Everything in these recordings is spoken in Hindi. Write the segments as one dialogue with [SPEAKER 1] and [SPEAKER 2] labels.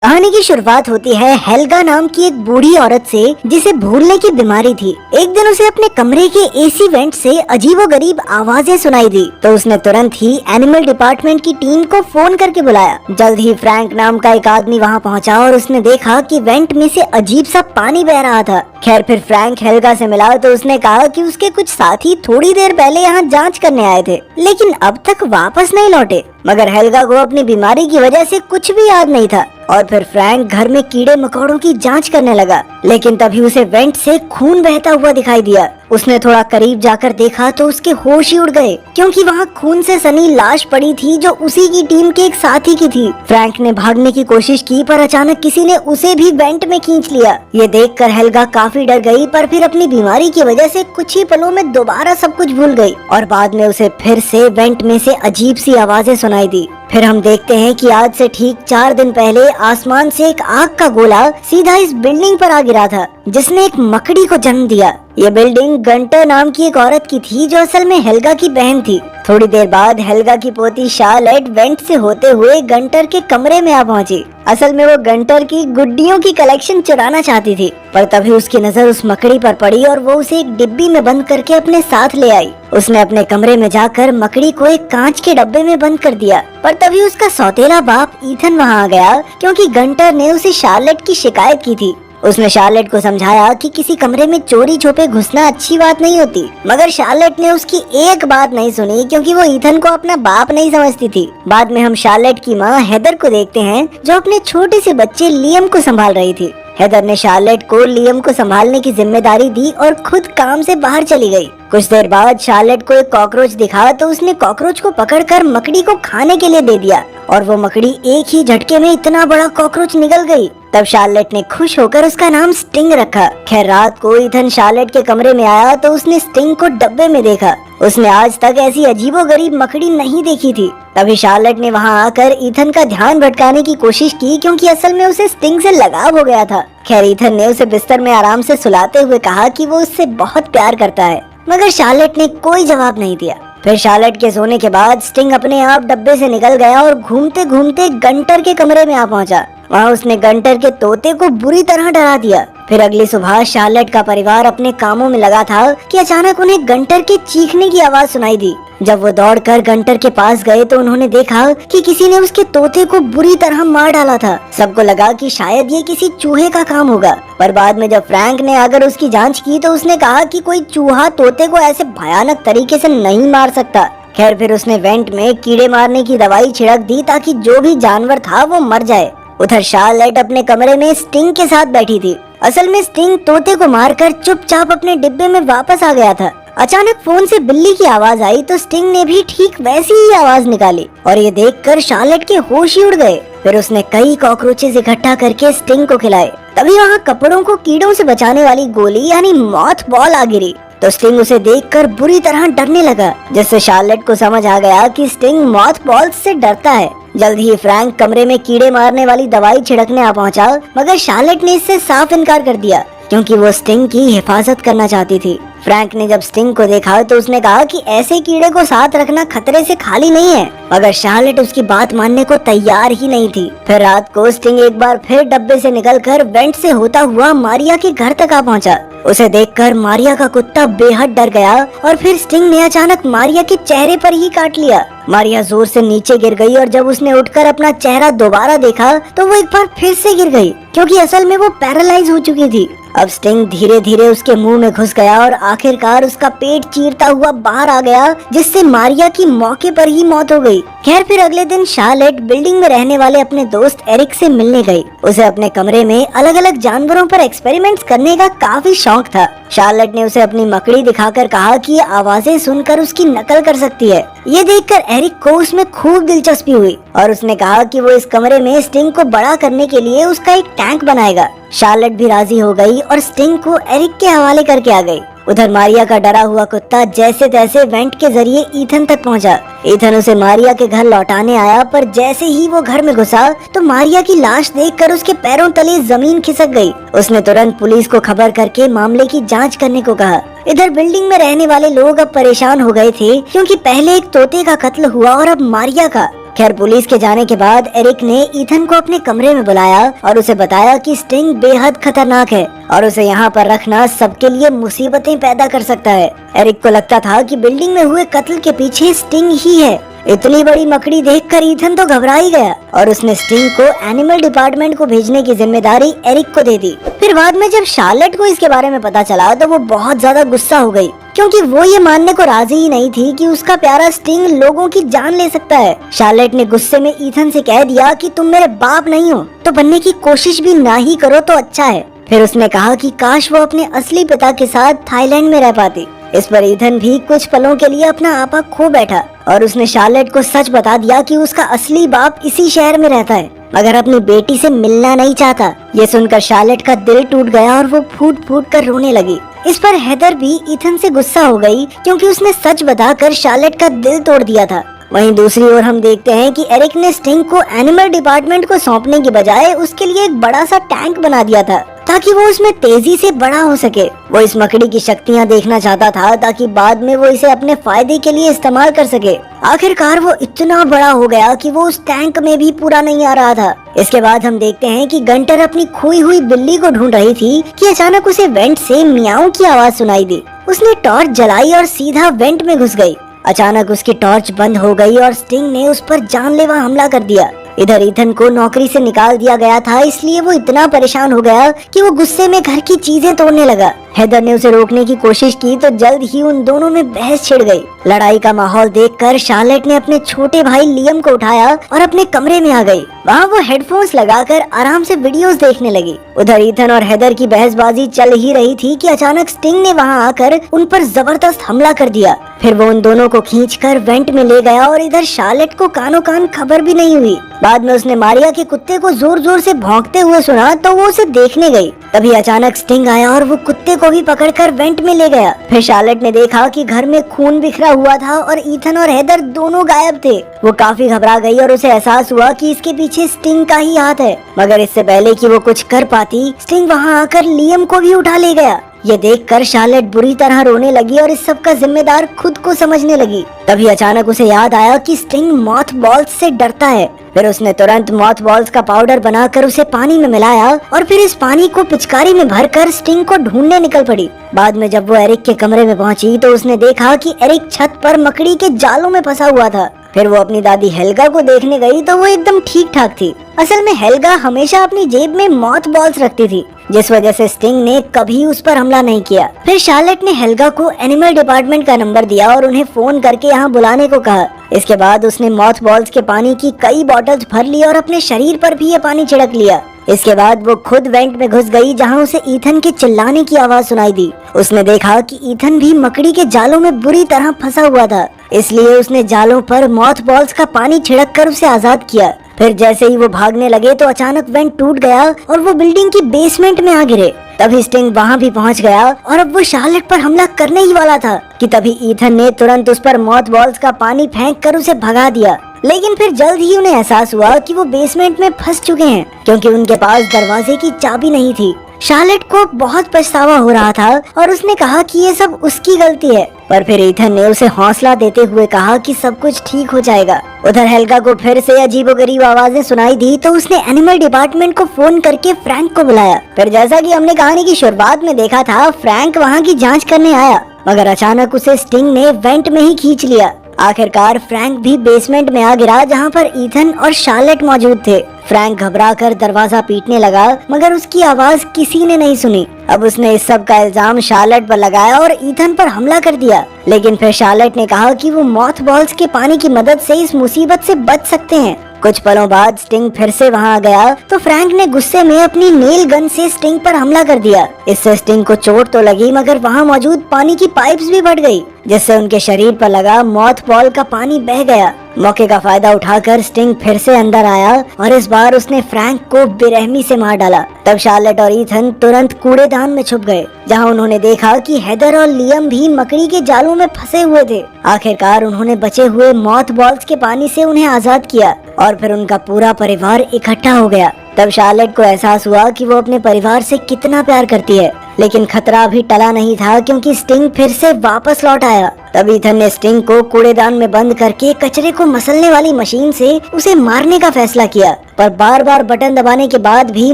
[SPEAKER 1] कहानी की शुरुआत होती है हेल्गा नाम की एक बूढ़ी औरत से जिसे भूलने की बीमारी थी। एक दिन उसे अपने कमरे के एसी वेंट से अजीबोगरीब आवाजें सुनाई दी तो उसने तुरंत ही एनिमल डिपार्टमेंट की टीम को फोन करके बुलाया। जल्द ही फ्रैंक नाम का एक आदमी वहां पहुंचा और उसने देखा कि वेंट में से अजीब सा पानी बह रहा था। खैर फिर फ्रैंक हेल्गा से मिला तो उसने कहा कि उसके कुछ साथी थोड़ी देर पहले यहाँ जांच करने आए थे लेकिन अब तक वापस नहीं लौटे। मगर हेल्गा को अपनी बीमारी की वजह से कुछ भी याद नहीं था और फिर फ्रैंक घर में कीड़े मकोड़ों की जांच करने लगा। लेकिन तभी उसे वेंट से खून बहता हुआ दिखाई दिया। उसने थोड़ा करीब जाकर देखा तो उसके होश ही उड़ गए क्योंकि वहाँ खून से सनी लाश पड़ी थी जो उसी की टीम के एक साथी की थी। फ्रैंक ने भागने की कोशिश की पर अचानक किसी ने उसे भी वेंट में खींच लिया। ये देखकर हेल्गा काफी डर गई पर फिर अपनी बीमारी की वजह से कुछ ही पलों में दोबारा सब कुछ भूल गई और बाद में उसे फिर से वेंट में से अजीब सी आवाजें सुनाई दी। फिर हम देखते हैं कि आज से ठीक 4 दिन पहले आसमान से एक आग का गोला सीधा इस बिल्डिंग पर आ गिरा था जिसने एक मकड़ी को जन्म दिया। ये बिल्डिंग गंटर नाम की एक औरत की थी जो असल में हेल्गा की बहन थी। थोड़ी देर बाद हेल्गा की पोती शार्लेट वेंट से होते हुए गंटर के कमरे में आ पहुंची। असल में वो गंटर की गुड्डियों की कलेक्शन चुराना चाहती थी पर तभी उसकी नजर उस मकड़ी पर पड़ी और वो उसे एक डिब्बी में बंद करके अपने साथ ले आई। उसने अपने कमरे में जाकर मकड़ी को एक कांच के डब्बे में बंद कर दिया पर तभी उसका सौतेला बाप ईथन वहाँ आ गया क्योंकि गंटर ने उसे शार्लेट की शिकायत की थी। उसने शार्लेट को समझाया कि किसी कमरे में चोरी छुपे घुसना अच्छी बात नहीं होती मगर शार्लेट ने उसकी एक बात नहीं सुनी क्योंकि वो ईथन को अपना बाप नहीं समझती थी। बाद में हम शार्लेट की माँ हेदर को देखते हैं जो अपने छोटे से बच्चे लियम को संभाल रही थी। हेदर ने शार्लेट को लियम को संभालने की जिम्मेदारी दी और खुद काम से बाहर चली गई। कुछ देर बाद शार्लेट को एक कॉकरोच दिखा तो उसने कॉकरोच को पकड़कर मकड़ी को खाने के लिए दे दिया और वो मकड़ी एक ही झटके में इतना बड़ा कॉकरोच निगल गई। तब शार्लेट ने खुश होकर उसका नाम स्टिंग रखा। खैर रात को ईथन शार्लेट के कमरे में आया तो उसने स्टिंग को डब्बे में देखा। उसने आज तक ऐसी अजीबोगरीब मकड़ी नहीं देखी थी। तभी शार्लेट ने वहां आकर ईथन का ध्यान भटकाने की कोशिश की क्योंकि असल में उसे स्टिंग से लगाव हो गया था। खैर ईथन ने उसे बिस्तर में आराम से सुलाते हुए कहा कि वो उससे बहुत प्यार करता है मगर शार्लेट ने कोई जवाब नहीं दिया। फिर शार्लेट के सोने के बाद स्टिंग अपने आप डब्बे से निकल गया और घूमते घूमते गंटर के कमरे में आ पहुंचा। वहाँ उसने गंटर के तोते को बुरी तरह डरा दिया। फिर अगली सुबह शार्लेट का परिवार अपने कामों में लगा था कि अचानक उन्हें गंटर के चीखने की आवाज सुनाई दी। जब वो दौड़कर गंटर के पास गए तो उन्होंने देखा कि किसी ने उसके तोते को बुरी तरह मार डाला था। सबको लगा कि शायद ये किसी चूहे का काम होगा पर बाद में जब फ्रैंक ने आकर उसकी जांच की तो उसने कहा कि कोई चूहा तोते को ऐसे भयानक तरीके से नहीं मार सकता। खैर फिर उसने वेंट में कीड़े मारने की दवाई छिड़क दी ताकि जो भी जानवर था वो मर जाए। उधर शार्लेट अपने कमरे में स्टिंग के साथ बैठी थी। असल में स्टिंग तोते को मारकर चुपचाप अपने डिब्बे में वापस आ गया था। अचानक फोन से बिल्ली की आवाज आई तो स्टिंग ने भी ठीक वैसी ही आवाज निकाली और ये देखकर शार्लेट के होश ही उड़ गए। फिर उसने कई कॉकरोचेस इकट्ठा करके स्टिंग को खिलाए। तभी वहाँ कपड़ों को कीड़ों से बचाने वाली गोली यानी मॉथ बॉल आ गिरी तो स्टिंग उसे देखकर बुरी तरह डरने लगा जिससे शार्लेट को समझ आ गया कि स्टिंग मॉथ बॉल से डरता है। जल्द ही फ्रैंक कमरे में कीड़े मारने वाली दवाई छिड़कने आ पहुंचा मगर शार्लेट ने इससे साफ इनकार कर दिया क्योंकि वो स्टिंग की हिफाजत करना चाहती थी। फ्रैंक ने जब स्टिंग को देखा तो उसने कहा कि ऐसे कीड़े को साथ रखना खतरे से खाली नहीं है मगर शार्लेट उसकी बात मानने को तैयार ही नहीं थी। फिर रात को स्टिंग एक बार फिर डब्बे से निकलकर वेंट से होता हुआ मारिया के घर तक आ पहुंचा। उसे देखकर मारिया का कुत्ता बेहद डर गया और फिर स्टिंग ने अचानक मारिया के चेहरे पर ही काट लिया। मारिया जोर से नीचे गिर गई और जब उसने उठकर अपना चेहरा दोबारा देखा तो वो एक बार फिर से गिर गई क्योंकि असल में वो पैरालाइज हो चुकी थी। अब स्टिंग धीरे धीरे उसके मुंह में घुस गया और आखिरकार उसका पेट चीरता हुआ बाहर आ गया जिससे मारिया की मौके पर ही मौत हो गई। खैर फिर अगले दिन शार्लेट बिल्डिंग में रहने वाले अपने दोस्त एरिक से मिलने गई। उसे अपने कमरे में अलग अलग जानवरों पर एक्सपेरिमेंट्स करने का काफी शौक था। शार्लेट ने उसे अपनी मकड़ी दिखाकर कहा कि ये आवाजें सुनकर उसकी नकल कर सकती है। ये देखकर एरिक को उसमें खूब दिलचस्पी हुई और उसने कहा कि वो इस कमरे में स्टिंग को बड़ा करने के लिए उसका एक टैंक बनाएगा। शार्लेट भी राजी हो गई और स्टिंग को एरिक के हवाले करके आ गई। उधर मारिया का डरा हुआ कुत्ता जैसे तैसे वेंट के जरिए ईथन तक पहुंचा। ईथन उसे मारिया के घर लौटाने आया पर जैसे ही वो घर में घुसा तो मारिया की लाश देखकर उसके पैरों तले जमीन खिसक गई। उसने तुरंत पुलिस को खबर करके मामले की जांच करने को कहा। इधर बिल्डिंग में रहने वाले लोग अब परेशान हो गए थे क्योंकि पहले एक तोते का कत्ल हुआ और अब मारिया का। खैर पुलिस के जाने के बाद एरिक ने ईथन को अपने कमरे में बुलाया और उसे बताया कि स्टिंग बेहद खतरनाक है और उसे यहाँ पर रखना सबके लिए मुसीबतें पैदा कर सकता है। एरिक को लगता था कि बिल्डिंग में हुए कत्ल के पीछे स्टिंग ही है। इतनी बड़ी मकड़ी देखकर ईथन तो घबरा ही गया और उसने स्टिंग को एनिमल डिपार्टमेंट को भेजने की जिम्मेदारी एरिक को दे दी। फिर बाद में जब शार्लेट को इसके बारे में पता चला तो वो बहुत ज्यादा गुस्सा हो गई, क्योंकि वो ये मानने को राजी ही नहीं थी कि उसका प्यारा स्टिंग लोगों की जान ले सकता है। शार्लेट ने गुस्से में ईथन से कह दिया कि तुम मेरे बाप नहीं हो तो बनने की कोशिश भी ना ही करो तो अच्छा है। फिर उसने कहा कि काश वो अपने असली पिता के साथ थाईलैंड में रह पाती। इस पर ईथन भी कुछ पलों के लिए अपना आपा खो बैठा और उसने शार्लेट को सच बता दिया कि उसका असली बाप इसी शहर में रहता है, मगर अपनी बेटी से मिलना नहीं चाहता। ये सुनकर शार्लेट का दिल टूट गया और वो फूट फूट कर रोने लगी। इस पर हेदर भी ईथन से गुस्सा हो गई, क्योंकि उसने सच बताकर शार्लेट का दिल तोड़ दिया था। वहीं दूसरी ओर हम देखते हैं कि एरिक ने स्टिंग को एनिमल डिपार्टमेंट को सौंपने की बजाय उसके लिए एक बड़ा सा टैंक बना दिया था, ताकि वो उसमें तेजी से बड़ा हो सके। वो इस मकड़ी की शक्तियाँ देखना चाहता था ताकि बाद में वो इसे अपने फायदे के लिए इस्तेमाल कर सके। आखिरकार वो इतना बड़ा हो गया कि वो उस टैंक में भी पूरा नहीं आ रहा था। इसके बाद हम देखते हैं कि गंटर अपनी खोई हुई बिल्ली को ढूंढ रही थी कि अचानक उसे वेंट से मियाऊ की आवाज सुनाई दी। उसने टॉर्च जलाई और सीधा वेंट में घुस गई। अचानक उसकी टॉर्च बंद हो गई और स्टिंग ने उस पर जानलेवा हमला कर दिया। इधर ईथन को नौकरी से निकाल दिया गया था, इसलिए वो इतना परेशान हो गया कि वो गुस्से में घर की चीजें तोड़ने लगा। हेदर ने उसे रोकने की कोशिश की तो जल्द ही उन दोनों में बहस छिड़ गई। लड़ाई का माहौल देखकर शार्लेट ने अपने छोटे भाई लियम को उठाया और अपने कमरे में आ गई। वहाँ वो हेडफोन्स लगाकर आराम से वीडियोस देखने लगी। उधर ईथन और हेदर की बहसबाजी चल ही रही थी कि अचानक स्टिंग ने वहाँ आकर उन पर जबरदस्त हमला कर दिया। फिर वो उन दोनों को खींचकर वेंट में ले गया और इधर शार्लेट को कानो कान खबर भी नहीं हुई। बाद में उसने मारिया के कुत्ते को जोर जोर से भौंकते हुए सुना तो वो उसे देखने गई। तभी अचानक स्टिंग आया और वो कुत्ते को भी पकड़कर वेंट में ले गया। फिर शार्लेट ने देखा कि घर में खून बिखरा हुआ था और ईथन और हेदर दोनों गायब थे। वो काफी घबरा गई और उसे एहसास हुआ कि इसके पीछे स्टिंग का ही हाथ है। मगर इससे पहले कि वो कुछ कर पाती, स्टिंग वहाँ आकर लियम को भी उठा ले गया। ये देखकर शार्लेट बुरी तरह रोने लगी और इस सब का जिम्मेदार खुद को समझने लगी। तभी अचानक उसे याद आया कि स्टिंग मॉथ बॉल्स से डरता है। फिर उसने तुरंत मॉथ बॉल्स का पाउडर बनाकर उसे पानी में मिलाया और फिर इस पानी को पिचकारी में भरकर स्टिंग को ढूंढने निकल पड़ी। बाद में जब वो एरिक के कमरे में पहुंची तो उसने देखा कि एरिक छत पर मकड़ी के जालों में फंसा हुआ था। फिर वो अपनी दादी हेल्गा को देखने गई तो वो एकदम ठीक ठाक थी। असल में हेल्गा हमेशा अपनी जेब में मॉथ बॉल्स रखती थी, जिस वजह से स्टिंग ने कभी उस पर हमला नहीं किया। फिर शार्लेट ने हेल्गा को एनिमल डिपार्टमेंट का नंबर दिया और उन्हें फोन करके यहाँ बुलाने को कहा। इसके बाद उसने मॉथ बॉल्स के पानी की कई बॉटल्स भर ली और अपने शरीर पर भी ये पानी छिड़क लिया। इसके बाद वो खुद वेंट में घुस गई, जहाँ उसे ईथन के चिल्लाने की आवाज सुनाई दी। उसने देखा कि ईथन भी मकड़ी के जालों में बुरी तरह फंसा हुआ था, इसलिए उसने जालों पर मॉथ बॉल्स का पानी छिड़क कर उसे आजाद किया। फिर जैसे ही वो भागने लगे तो अचानक वेंट टूट गया और वो बिल्डिंग की बेसमेंट में आ गिरे। तभी स्टिंग वहाँ भी पहुँच गया और अब वो शार्लेट पर हमला करने ही वाला था कि तभी ईथन ने तुरंत उस पर मॉथ बॉल्स का पानी फेंक कर उसे भगा दिया। लेकिन फिर जल्द ही उन्हें एहसास हुआ कि वो बेसमेंट में फंस चुके हैं, क्योंकि उनके पास दरवाजे की चाबी नहीं थी। शार्लेट को बहुत पछतावा हो रहा था और उसने कहा कि ये सब उसकी गलती है, पर फिर ईथन ने उसे हौसला देते हुए कहा कि सब कुछ ठीक हो जाएगा। उधर हेल्गा को फिर से अजीबोगरीब आवाजें सुनाई दी तो उसने एनिमल डिपार्टमेंट को फोन करके फ्रैंक को बुलाया। फिर जैसा कि हमने कहानी की शुरुआत में देखा था, फ्रैंक वहाँ की जांच करने आया, मगर अचानक उसे स्टिंग ने वेंट में ही खींच लिया। आखिरकार फ्रैंक भी बेसमेंट में आ गिरा, जहाँ पर ईथन और शार्लेट मौजूद थे। फ्रैंक घबराकर दरवाजा पीटने लगा, मगर उसकी आवाज किसी ने नहीं सुनी। अब उसने इस सब का इल्जाम शार्लेट पर लगाया और ईथन पर हमला कर दिया। लेकिन फिर शार्लेट ने कहा कि वो मॉथ बॉल्स के पानी की मदद से इस मुसीबत से बच सकते हैं। कुछ पलों बाद स्टिंग फिर से वहाँ आ गया तो फ्रैंक ने गुस्से में अपनी नेल गन से स्टिंग पर हमला कर दिया। इससे स्टिंग को चोट तो लगी, मगर वहाँ मौजूद पानी की पाइप्स भी फट गई, जिससे उनके शरीर पर लगा मॉथ बॉल का पानी बह गया। मौके का फायदा उठाकर स्टिंग फिर से अंदर आया और इस बार उसने फ्रैंक को बेरहमी से मार डाला। तब शार्लेट और ईथन तुरंत कूड़ेदान में छुप गए, जहां उन्होंने देखा कि हेदर और लियम भी मकड़ी के जालों में फंसे हुए थे। आखिरकार उन्होंने बचे हुए मॉथ बॉल्स के पानी से उन्हें आजाद किया और फिर उनका पूरा परिवार इकट्ठा हो गया। तब शार्लेट को एहसास हुआ कि वो अपने परिवार से कितना प्यार करती है, लेकिन खतरा अभी टला नहीं था, क्योंकि स्टिंग फिर से वापस लौट आया। तब ईथन ने स्टिंग को कूड़ेदान में बंद करके कचरे को मसलने वाली मशीन से उसे मारने का फैसला किया, पर बार बार बटन दबाने के बाद भी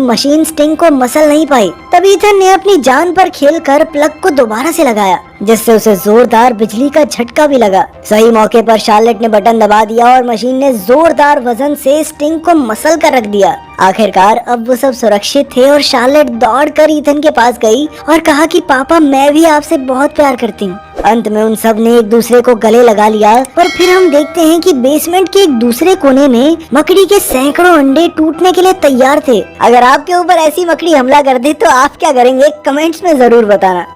[SPEAKER 1] मशीन स्टिंग को मसल नहीं पाई। तब ईथन ने अपनी जान पर खेलकर प्लग को दोबारा से लगाया, जिससे उसे जोरदार बिजली का झटका भी लगा। सही मौके पर शार्लेट ने बटन दबा दिया और मशीन ने जोरदार वजन से स्टिंग को मसल कर रख दिया। आखिरकार अब वो सब सुरक्षित थे और शार्लेट दौड़कर ईथन के पास गई और कहा कि पापा, मैं भी आपसे बहुत प्यार करती हूँ। अंत में उन सब ने एक दूसरे को गले लगा लिया और फिर हम देखते हैं कि बेसमेंट के एक दूसरे कोने में मकड़ी के सैकड़ों अंडे टूटने के लिए तैयार थे। अगर आपके ऊपर ऐसी मकड़ी हमला कर दे तो आप क्या करेंगे? कमेंट्स में जरूर बताना।